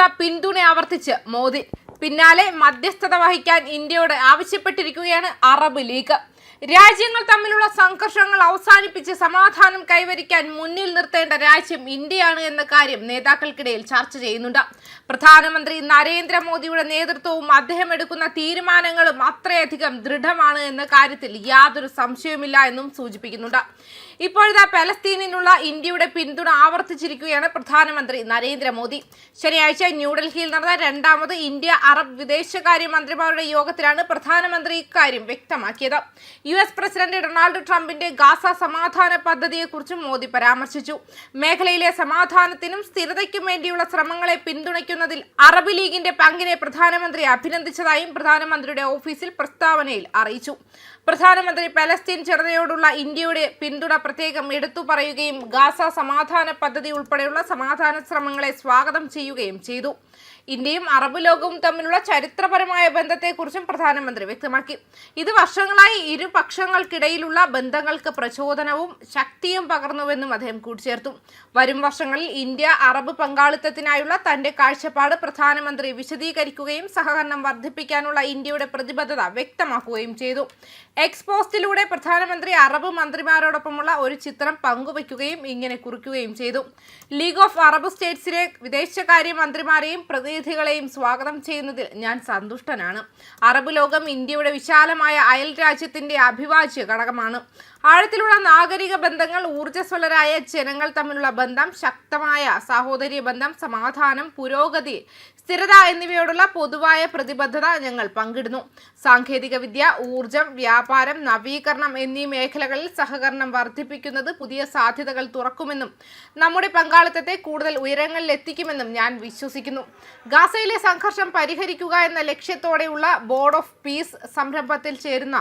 ഇന്ത്യക്കുള്ള പിന്തുണ ആവർത്തിച്ച് മോദി. പിന്നാലെ മധ്യസ്ഥത വഹിക്കാൻ ഇന്ത്യയോട് ആവശ്യപ്പെട്ടിരിക്കുകയാണ് അറബ് ലീഗ്. രാജ്യങ്ങൾ തമ്മിലുള്ള സംഘർഷങ്ങൾ അവസാനിപ്പിച്ച് സമാധാനം കൈവരിക്കാൻ മുന്നിൽ നിർത്തേണ്ട രാജ്യം ഇന്ത്യയാണ് എന്ന കാര്യം നേതാക്കൾക്കിടയിൽ ചർച്ച ചെയ്യുന്നുണ്ട്. പ്രധാനമന്ത്രി നരേന്ദ്രമോദിയുടെ നേതൃത്വവും അദ്ദേഹം എടുക്കുന്ന തീരുമാനങ്ങളും അത്രയധികം ദൃഢമാണ് എന്ന കാര്യത്തിൽ യാതൊരു സംശയവുമില്ല എന്നും സൂചിപ്പിക്കുന്നുണ്ട്. ഇപ്പോഴത്തെ പലസ്തീനിനുള്ള ഇന്ത്യയുടെ പിന്തുണ ആവർത്തിച്ചിരിക്കുകയാണ് പ്രധാനമന്ത്രി നരേന്ദ്രമോദി. ശനിയാഴ്ച ന്യൂഡൽഹിയിൽ നടന്ന രണ്ടാമത് ഇന്ത്യ അറബ് വിദേശകാര്യ മന്ത്രിമാരുടെ യോഗത്തിലാണ് പ്രധാനമന്ത്രി ഇക്കാര്യം വ്യക്തമാക്കിയത്. US പ്രസിഡന്റ് ഡൊണാൾഡ് ട്രംപിന്റെ ഗാസ സമാധാന പദ്ധതിയെക്കുറിച്ചും മോദി പരാമർശിച്ചു. മേഖലയിലെ സമാധാനത്തിനും സ്ഥിരതയ്ക്കും വേണ്ടിയുള്ള ശ്രമങ്ങളെ പിന്തുണയ്ക്കുന്നതിൽ അറബ് ലീഗിന്റെ പങ്കിനെ പ്രധാനമന്ത്രി അഭിനന്ദിച്ചതായും പ്രധാനമന്ത്രിയുടെ ഓഫീസിൽ പ്രസ്താവനയിൽ അറിയിച്ചു. പ്രധാനമന്ത്രി പലസ്തീൻ ജനതയോടുള്ള ഇന്ത്യയുടെ പിന്തുണ പ്രത്യേകം എടുത്തു പറയുകയും ഗാസ സമാധാന പദ്ധതി ഉൾപ്പെടെയുള്ള സമാധാന ശ്രമങ്ങളെ സ്വാഗതം ചെയ്യുകയും ചെയ്തു. ഇന്ത്യയും അറബ് ലോകവും തമ്മിലുള്ള ചരിത്രപരമായ ബന്ധത്തെക്കുറിച്ചും പ്രധാനമന്ത്രി വ്യക്തമാക്കി. ഇത് വർഷങ്ങളായി ഇരുപക്ഷങ്ങൾക്കിടയിലുള്ള ബന്ധങ്ങൾക്ക് പ്രചോദനവും ശക്തിയും പകർന്നുവെന്നും അദ്ദേഹം കൂട്ടിച്ചേർത്തു. വരും വർഷങ്ങളിൽ ഇന്ത്യ അറബ് പങ്കാളിത്തത്തിനായുള്ള തന്റെ കാഴ്ചപ്പാട് പ്രധാനമന്ത്രി വിശദീകരിക്കുകയും സഹകരണം വർദ്ധിപ്പിക്കാനുള്ള ഇന്ത്യയുടെ പ്രതിബദ്ധത വ്യക്തമാക്കുകയും ചെയ്തു. എക്സ് പോസ്റ്റിലൂടെ പ്രധാനമന്ത്രി അറബ് മന്ത്രിമാരോടൊപ്പമുള്ള ഒരു ചിത്രം പങ്കുവയ്ക്കുകയും ഇങ്ങനെ കുറിക്കുകയും ചെയ്തു. ലീഗ് ഓഫ് അറബ് സ്റ്റേറ്റ്സിലെ വിദേശകാര്യ മന്ത്രിമാരെയും പ്രതിനിധികളെയും സ്വാഗതം ചെയ്യുന്നതിൽ ഞാൻ സന്തുഷ്ടനാണ്. അറബ് ലോകം ഇന്ത്യയുടെ വിശാലമായ അയൽ രാജ്യത്തിന്റെ അവിഭാജ്യ ഘടകമാണ്. ആഴത്തിലുള്ള നാഗരിക ബന്ധങ്ങൾ, ഊർജ്ജസ്വലരായ ജനങ്ങൾ തമ്മിലുള്ള ബന്ധം, ശക്തമായ സാഹോദര്യ ബന്ധം, സമാധാനം, പുരോഗതി, സ്ഥിരത എന്നിവയോടുള്ള പൊതുവായ പ്രതിബദ്ധത ഞങ്ങൾ പങ്കിടുന്നു. സാങ്കേതിക വിദ്യ, ഊർജം, വ്യാപാരം, നവീകരണം എന്നീ മേഖലകളിൽ സഹകരണം വർദ്ധിപ്പിക്കുന്നത് പുതിയ സാധ്യതകൾ തുറക്കുമെന്നും നമ്മുടെ പങ്കാളിത്തത്തെ കൂടുതൽ ഉയരങ്ങളിൽ എത്തിക്കുമെന്നും ഞാൻ വിശ്വസിക്കുന്നു. ഗാസയിലെ സംഘർഷം പരിഹരിക്കുക എന്ന ലക്ഷ്യത്തോടെയുള്ള ബോർഡ് ഓഫ് പീസ് സംരംഭത്തിൽ ചേരുന്ന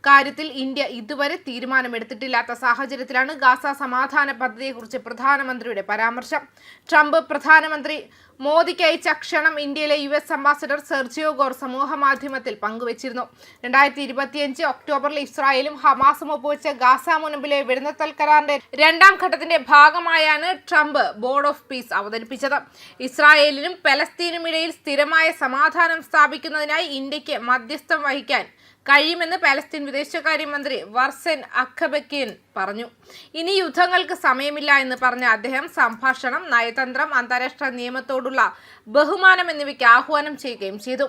കാര്യത്തിൽ ഇന്ത്യ ഇതുവരെ തീരുമാനമെടുത്തിട്ടില്ലാത്ത സാഹചര്യത്തിലാണ് ഗാസ സമാധാന പദ്ധതിയെക്കുറിച്ച് പ്രധാനമന്ത്രിയുടെ പരാമർശം. ട്രംപ് പ്രധാനമന്ത്രി മോദിക്ക് അയച്ച ക്ഷണം ഇന്ത്യയിലെ US അംബാസഡർ സെർജിയോ ഗോർ സമൂഹ മാധ്യമത്തിൽ പങ്കുവച്ചിരുന്നു. 2025 ഒക്ടോബറിൽ ഇസ്രായേലും ഹമാസും ഒപ്പുവെച്ച ഗാസ മുനമ്പിലെ വെടിനിർത്തൽ കരാറിന്റെ രണ്ടാം ഘട്ടത്തിന്റെ ഭാഗമായാണ് ട്രംപ് ബോർഡ് ഓഫ് പീസ് അവതരിപ്പിച്ചത്. ഇസ്രായേലിനും പലസ്തീനും ഇടയിൽ സ്ഥിരമായ സമാധാനം സ്ഥാപിക്കുന്നതിനായി ഇന്ത്യക്ക് മധ്യസ്ഥം വഹിക്കാൻ കഴിയുമെന്ന് പലസ്തീൻ വിദേശകാര്യമന്ത്രി വർസൻ അഖബക്കിൻ പറഞ്ഞു. ഇനി യുദ്ധങ്ങൾക്ക് സമയമില്ല എന്ന് പറഞ്ഞ അദ്ദേഹം സംഭാഷണം, നയതന്ത്രം, അന്താരാഷ്ട്ര നിയമത്തോടുള്ള ബഹുമാനം എന്നിവയ്ക്ക് ആഹ്വാനം ചെയ്യുകയും ചെയ്തു.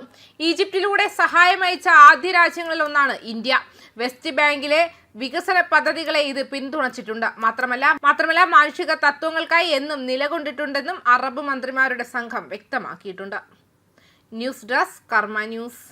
ഈജിപ്തിലൂടെ സഹായമയച്ച ആദ്യ രാജ്യങ്ങളിൽ ഒന്നാണ് ഇന്ത്യ. വെസ്റ്റ് ബാങ്കിലെ വികസന പദ്ധതികളെ ഇത് പിന്തുണച്ചിട്ടുണ്ട്. മാത്രമല്ല മാനുഷിക തത്വങ്ങൾക്കായി എന്നും നിലകൊണ്ടിട്ടുണ്ടെന്നും അറബ് മന്ത്രിമാരുടെ സംഘം വ്യക്തമാക്കിയിട്ടുണ്ട്. ന്യൂസ് ഡെസ്ക് കർമ്മ ന്യൂസ്.